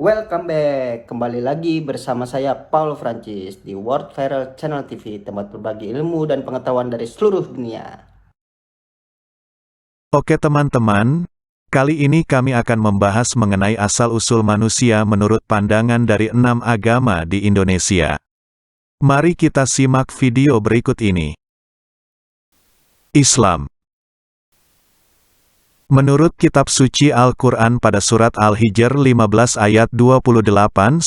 Welcome back, kembali lagi bersama saya Paul Francis di World Viral Channel TV, tempat berbagi ilmu dan pengetahuan dari seluruh dunia. Oke teman-teman, kali ini kami akan membahas mengenai asal-usul manusia menurut pandangan dari 6 agama di Indonesia. Mari kita simak video berikut ini. Islam. Menurut kitab suci Al-Quran pada surat Al-Hijr 15 ayat 28-29,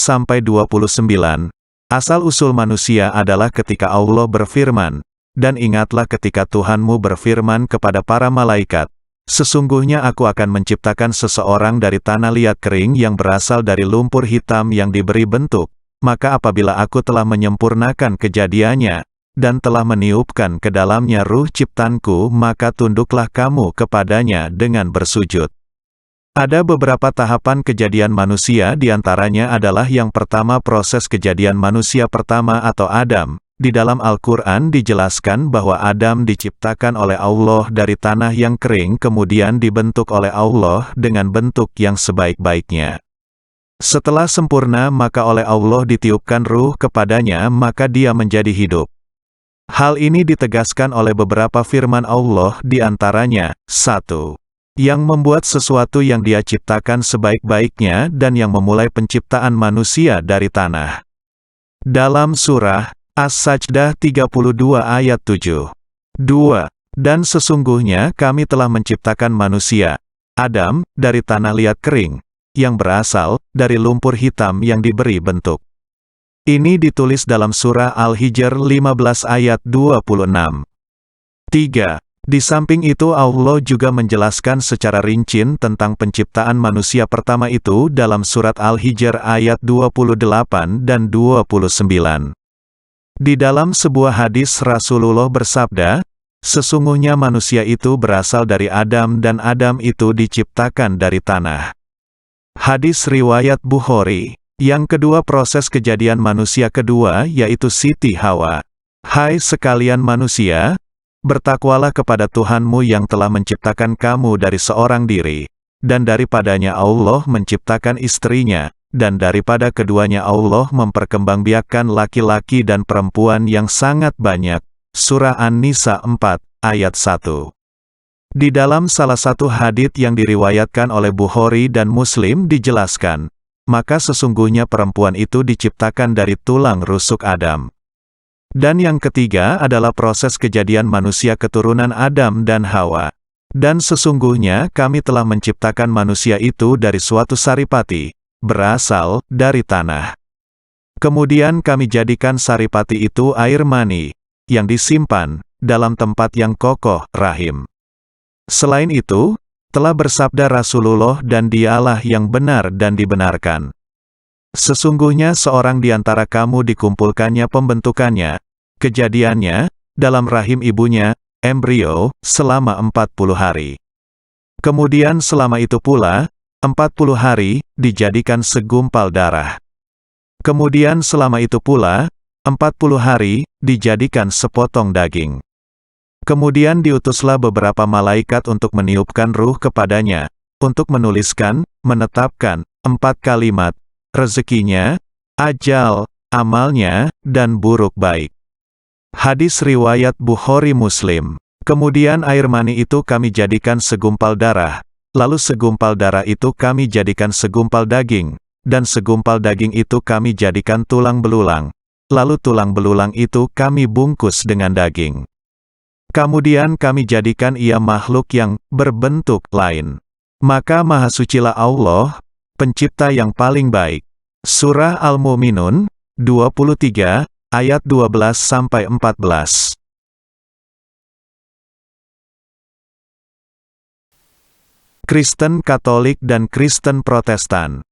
asal-usul manusia adalah ketika Allah berfirman, "Dan ingatlah ketika Tuhanmu berfirman kepada para malaikat, sesungguhnya aku akan menciptakan seseorang dari tanah liat kering yang berasal dari lumpur hitam yang diberi bentuk, maka apabila aku telah menyempurnakan kejadiannya, dan telah meniupkan ke dalamnya ruh ciptanku, maka tunduklah kamu kepadanya dengan bersujud." Ada beberapa tahapan kejadian manusia, diantaranya adalah yang pertama proses kejadian manusia pertama atau Adam. Di dalam Al-Quran dijelaskan bahwa Adam diciptakan oleh Allah dari tanah yang kering kemudian dibentuk oleh Allah dengan bentuk yang sebaik-baiknya. Setelah sempurna maka oleh Allah ditiupkan ruh kepadanya maka dia menjadi hidup. Hal ini ditegaskan oleh beberapa firman Allah, di antaranya, 1. Yang membuat sesuatu yang dia ciptakan sebaik-baiknya dan yang memulai penciptaan manusia dari tanah. Dalam surah As-Sajdah 32 ayat 7. 2. Dan sesungguhnya kami telah menciptakan manusia, Adam, dari tanah liat kering, yang berasal dari lumpur hitam yang diberi bentuk. Ini ditulis dalam surah Al-Hijr 15 ayat 26. 3. Di samping itu Allah juga menjelaskan secara rinci tentang penciptaan manusia pertama itu dalam surat Al-Hijr ayat 28 dan 29. Di dalam sebuah hadis Rasulullah bersabda, "Sesungguhnya manusia itu berasal dari Adam dan Adam itu diciptakan dari tanah." Hadis riwayat Bukhari. Yang kedua proses kejadian manusia kedua yaitu Siti Hawa. Hai sekalian manusia, bertakwalah kepada Tuhanmu yang telah menciptakan kamu dari seorang diri, dan daripadanya Allah menciptakan istrinya, dan daripada keduanya Allah memperkembangbiakkan laki-laki dan perempuan yang sangat banyak. Surah An-Nisa 4, ayat 1. Di dalam salah satu hadits yang diriwayatkan oleh Bukhari dan Muslim dijelaskan, maka sesungguhnya perempuan itu diciptakan dari tulang rusuk Adam. Dan yang ketiga adalah proses kejadian manusia keturunan Adam dan Hawa. Dan sesungguhnya kami telah menciptakan manusia itu dari suatu saripati, berasal dari tanah. Kemudian kami jadikan saripati itu air mani, yang disimpan dalam tempat yang kokoh, rahim. Selain itu, telah bersabda Rasulullah dan dialah yang benar dan dibenarkan. Sesungguhnya seorang di antara kamu dikumpulkannya pembentukannya, kejadiannya, dalam rahim ibunya, embrio, selama 40 hari. Kemudian selama itu pula, 40 hari, dijadikan segumpal darah. Kemudian selama itu pula, 40 hari, dijadikan sepotong daging. Kemudian diutuslah beberapa malaikat untuk meniupkan ruh kepadanya, untuk menuliskan, menetapkan, 4 kalimat, rezekinya, ajal, amalnya, dan buruk baik. Hadis riwayat Bukhari Muslim. Kemudian air mani itu kami jadikan segumpal darah, lalu segumpal darah itu kami jadikan segumpal daging, dan segumpal daging itu kami jadikan tulang belulang, lalu tulang belulang itu kami bungkus dengan daging. Kemudian kami jadikan ia makhluk yang berbentuk lain. Maka Maha Sucilah Allah, pencipta yang paling baik. Surah Al-Mu'minun, 23, ayat 12-14. Kristen Katolik dan Kristen Protestan.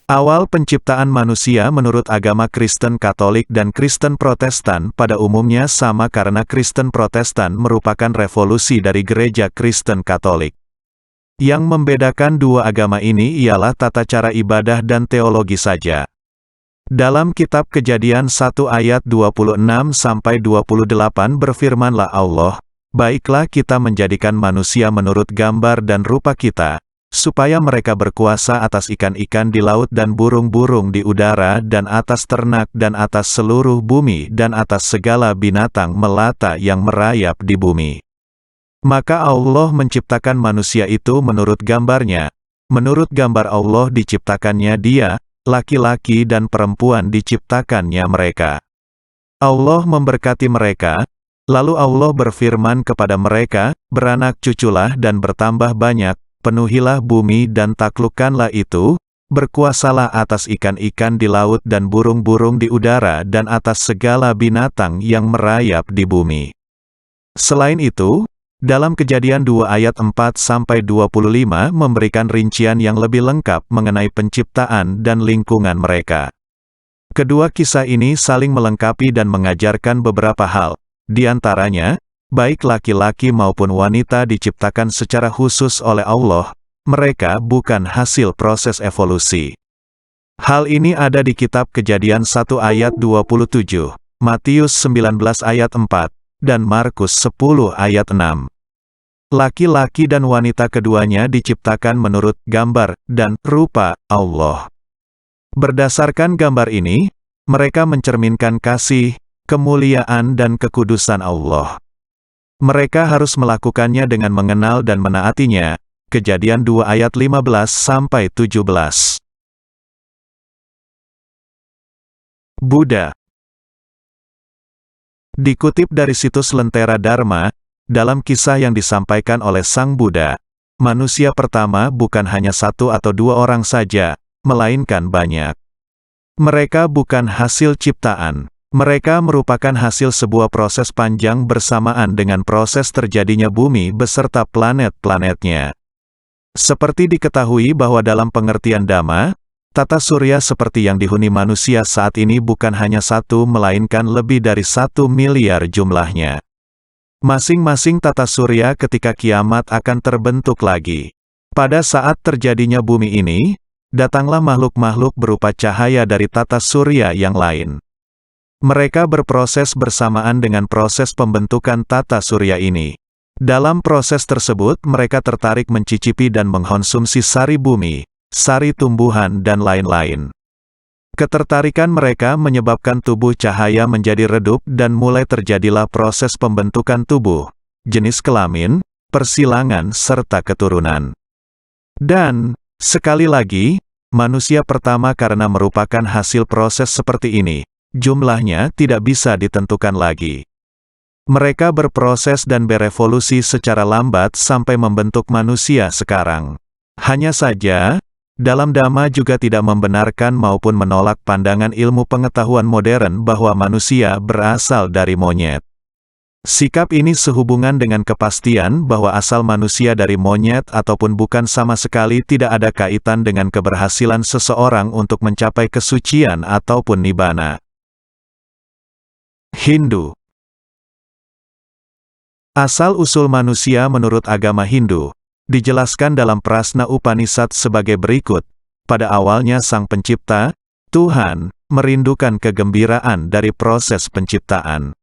Awal penciptaan manusia menurut agama Kristen Katolik dan Kristen Protestan pada umumnya sama karena Kristen Protestan merupakan revolusi dari gereja Kristen Katolik. Yang membedakan dua agama ini ialah tata cara ibadah dan teologi saja. Dalam kitab Kejadian 1 ayat 26-28 berfirmanlah Allah, "Baiklah kita menjadikan manusia menurut gambar dan rupa kita, supaya mereka berkuasa atas ikan-ikan di laut dan burung-burung di udara dan atas ternak dan atas seluruh bumi dan atas segala binatang melata yang merayap di bumi. Maka Allah menciptakan manusia itu menurut gambarnya. Menurut gambar Allah diciptakannya dia, laki-laki dan perempuan diciptakannya mereka. Allah memberkati mereka, lalu Allah berfirman kepada mereka, beranak cuculah dan bertambah banyak, penuhilah bumi dan taklukkanlah itu, berkuasalah atas ikan-ikan di laut dan burung-burung di udara dan atas segala binatang yang merayap di bumi. Selain itu, dalam Kejadian 2 ayat 4-25 memberikan rincian yang lebih lengkap mengenai penciptaan dan lingkungan mereka. Kedua kisah ini saling melengkapi dan mengajarkan beberapa hal, di antaranya, baik laki-laki maupun wanita diciptakan secara khusus oleh Allah, mereka bukan hasil proses evolusi. Hal ini ada di kitab Kejadian 1 ayat 27, Matius 19 ayat 4, dan Markus 10 ayat 6. Laki-laki dan wanita keduanya diciptakan menurut gambar dan rupa Allah. Berdasarkan gambar ini, mereka mencerminkan kasih, kemuliaan dan kekudusan Allah. Mereka harus melakukannya dengan mengenal dan menaatinya. Kejadian 2 ayat 15-17. Buddha. Dikutip dari situs Lentera Dharma, dalam kisah yang disampaikan oleh Sang Buddha, manusia pertama bukan hanya satu atau dua orang saja, melainkan banyak. Mereka bukan hasil ciptaan. Mereka merupakan hasil sebuah proses panjang bersamaan dengan proses terjadinya bumi beserta planet-planetnya. Seperti diketahui bahwa dalam pengertian Dhamma, tata surya seperti yang dihuni manusia saat ini bukan hanya satu melainkan lebih dari 1 miliar jumlahnya. Masing-masing tata surya ketika kiamat akan terbentuk lagi. Pada saat terjadinya bumi ini, datanglah makhluk-makhluk berupa cahaya dari tata surya yang lain. Mereka berproses bersamaan dengan proses pembentukan tata surya ini. Dalam proses tersebut mereka tertarik mencicipi dan mengkonsumsi sari bumi, sari tumbuhan dan lain-lain. Ketertarikan mereka menyebabkan tubuh cahaya menjadi redup dan mulai terjadilah proses pembentukan tubuh, jenis kelamin, persilangan serta keturunan. Dan, sekali lagi, manusia pertama karena merupakan hasil proses seperti ini, jumlahnya tidak bisa ditentukan lagi. Mereka berproses dan berevolusi secara lambat sampai membentuk manusia sekarang. Hanya saja, dalam Dhamma juga tidak membenarkan maupun menolak pandangan ilmu pengetahuan modern bahwa manusia berasal dari monyet. Sikap ini sehubungan dengan kepastian bahwa asal manusia dari monyet ataupun bukan sama sekali tidak ada kaitan dengan keberhasilan seseorang untuk mencapai kesucian ataupun nibbana. Hindu. Asal-usul manusia menurut agama Hindu dijelaskan dalam Prasna Upanishad sebagai berikut. Pada awalnya Sang Pencipta, Tuhan, merindukan kegembiraan dari proses penciptaan.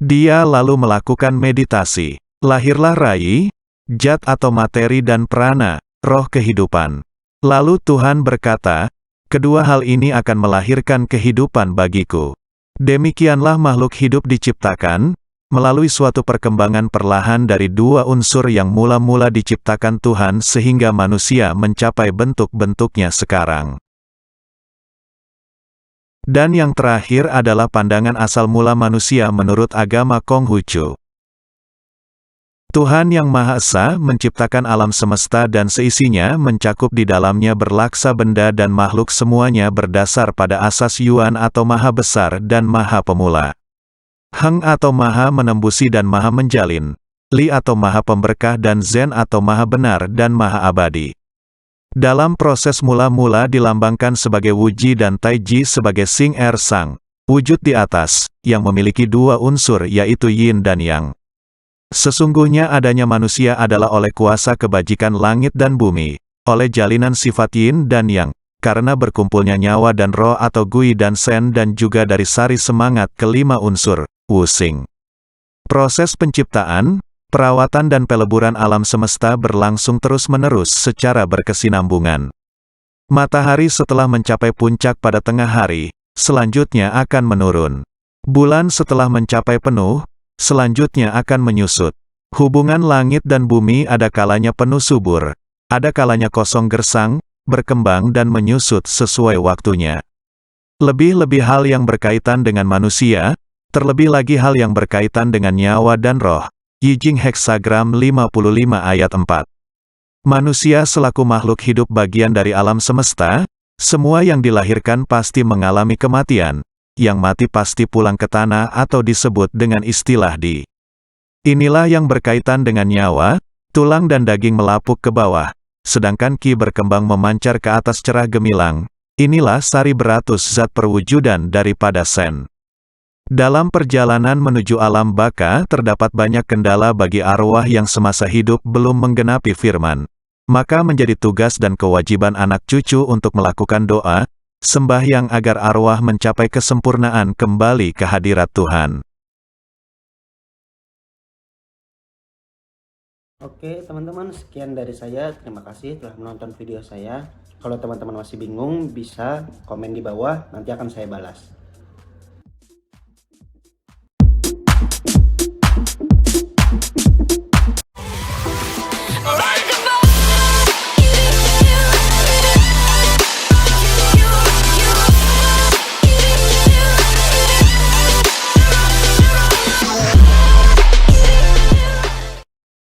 Dia lalu melakukan meditasi. Lahirlah Rai, Jat atau materi dan Prana, roh kehidupan. Lalu Tuhan berkata, kedua hal ini akan melahirkan kehidupan bagiku. Demikianlah makhluk hidup diciptakan, melalui suatu perkembangan perlahan dari dua unsur yang mula-mula diciptakan Tuhan sehingga manusia mencapai bentuk-bentuknya sekarang. Dan yang terakhir adalah pandangan asal mula manusia menurut agama Konghucu. Tuhan Yang Maha Esa menciptakan alam semesta dan seisinya mencakup di dalamnya berlaksa benda dan makhluk semuanya berdasar pada asas Yuan atau Maha Besar dan Maha Pemula. Heng atau Maha Menembusi dan Maha Menjalin. Li atau Maha Pemberkah dan Zen atau Maha Benar dan Maha Abadi. Dalam proses mula-mula dilambangkan sebagai Wuji dan Taiji sebagai Sing Er Sang, wujud di atas, yang memiliki dua unsur yaitu Yin dan Yang. Sesungguhnya adanya manusia adalah oleh kuasa kebajikan langit dan bumi, oleh jalinan sifat Yin dan Yang, karena berkumpulnya nyawa dan roh atau Gui dan Sen dan juga dari sari semangat kelima unsur, Wu Xing. Proses penciptaan, Perawatan dan peleburan alam semesta berlangsung terus-menerus secara berkesinambungan. Matahari setelah mencapai puncak pada tengah hari, selanjutnya akan menurun. Bulan setelah mencapai penuh, selanjutnya akan menyusut. Hubungan langit dan bumi ada kalanya penuh subur, ada kalanya kosong gersang, berkembang dan menyusut sesuai waktunya. Lebih-lebih hal yang berkaitan dengan manusia, terlebih lagi hal yang berkaitan dengan nyawa dan roh. Yijing Heksagram 55 ayat 4. Manusia selaku makhluk hidup bagian dari alam semesta, semua yang dilahirkan pasti mengalami kematian, yang mati pasti pulang ke tanah atau disebut dengan istilah di. Inilah yang berkaitan dengan nyawa, tulang dan daging melapuk ke bawah, sedangkan ki berkembang memancar ke atas cerah gemilang. Inilah sari beratus zat perwujudan daripada sen. Dalam perjalanan menuju alam baka terdapat banyak kendala bagi arwah yang semasa hidup belum menggenapi firman. Maka menjadi tugas dan kewajiban anak cucu untuk melakukan doa, sembahyang agar arwah mencapai kesempurnaan kembali ke hadirat Tuhan. Oke teman-teman, sekian dari saya. Terima kasih telah menonton video saya. Kalau teman-teman masih bingung, bisa komen di bawah, nanti akan saya balas.